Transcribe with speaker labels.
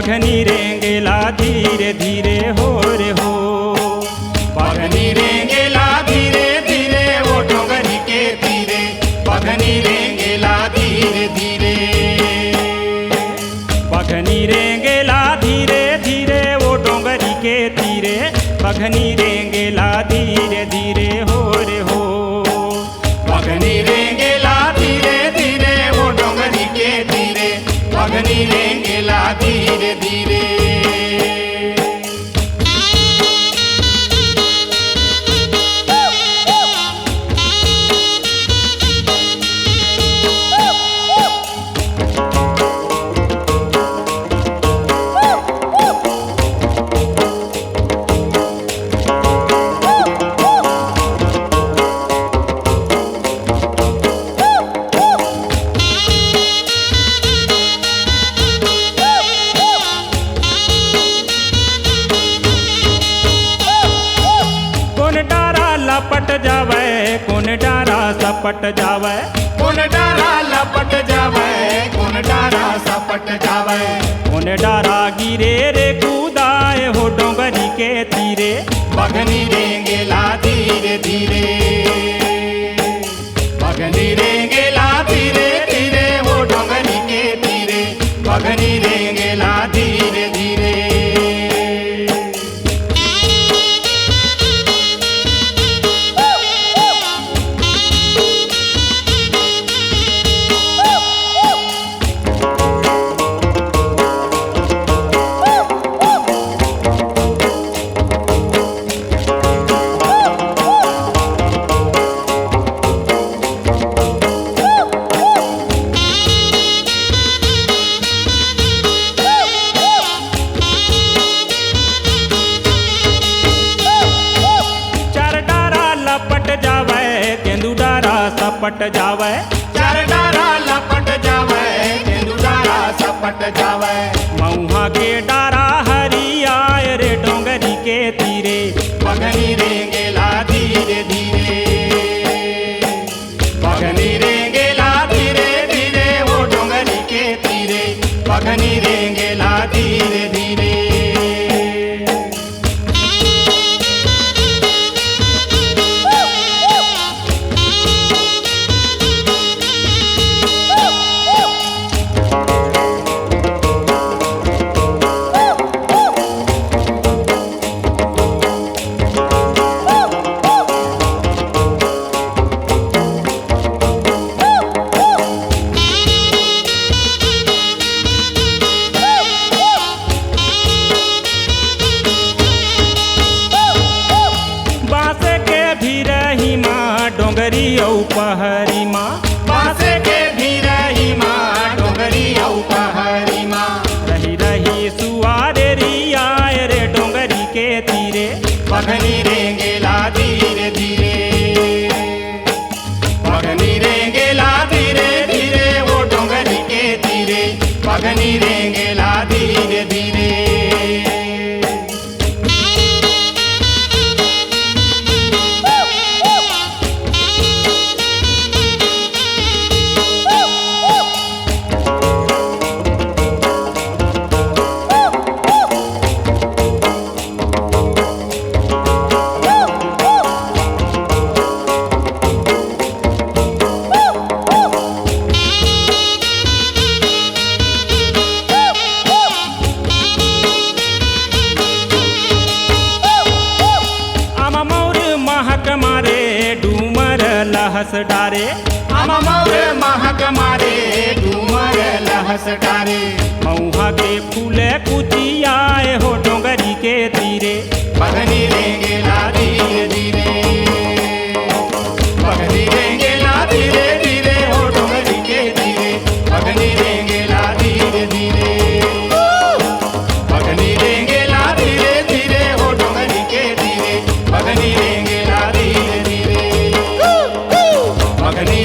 Speaker 1: बघनी रेंगेला धीरे धीरे हो रे हो।
Speaker 2: बघनी रेंगेला धीरे धीरे वो डोंगरी के तीरे, बघनी रेंगेला धीरे धीरे।
Speaker 1: बघनी रेंगेला धीरे धीरे वो डोंगरी के तीरे, बघनी रेंगेला धीरे धीरे हो रे हो।
Speaker 2: बघनी रेंगेला धीरे धीरे वो डोंगरी के तीरे, बघनी रेंगेला धीरे धीरे।
Speaker 1: लपट जावे कौन डारा सपट जावे,
Speaker 2: कौन डारा लपट जावे, कौन डारा सपट जावे।
Speaker 1: कौन डारा गिरे रे कूदाए हो डोंगरी के तीरे,
Speaker 2: बघनी रेंगेला धीरे धीरे। बघनी रेंगेला धीरे धीरे वो डोंगरी के तीरे, बघनी रेंगेला धीरे धीरे।
Speaker 1: सपट जावे,
Speaker 2: चार डारा लपट जावे, तेंदू डारा सपट जावे।
Speaker 1: मऊहा के डारा हरी आए रे डोंगरी के तीरे,
Speaker 2: बघनी रेंगेला धीरे धीरे। बघनी रेंगेला धीरे धीरे वो डोंगरी के तीरे, बघनी रेंगेला धीरे धीरे।
Speaker 1: डोंगरी औ पहरी माँ,
Speaker 2: बासे के भी रही माँ, डोंगरी औ पहरी माँ।
Speaker 1: रही रही सुआरे री आए रे डोंगरी के तीरे,
Speaker 2: बघनी रेंगेला धीरे धीरे। बघनी रेंगेला धीरे धीरे वो डोंगरी के तीरे, बघनी रेंगेला धीरे धीरे।
Speaker 1: लहस डारे,
Speaker 2: हम मौर महक मारे, डूमर लहस डारे।
Speaker 1: मऊहा के फूले कुची आए हो डोंगरी के तीरे,
Speaker 2: बघनी रेंगेला धीरे धीरे। बघनी रेंगेला धीरे धीरे हो डोंगरी के तीरे, बघनी रेंगेला धीरे धीरे। बघनी रेंगेला धीरे धीरे हो डोंगरी के तीरे, बघनी रेंगेला धीरे धीरे। बघनी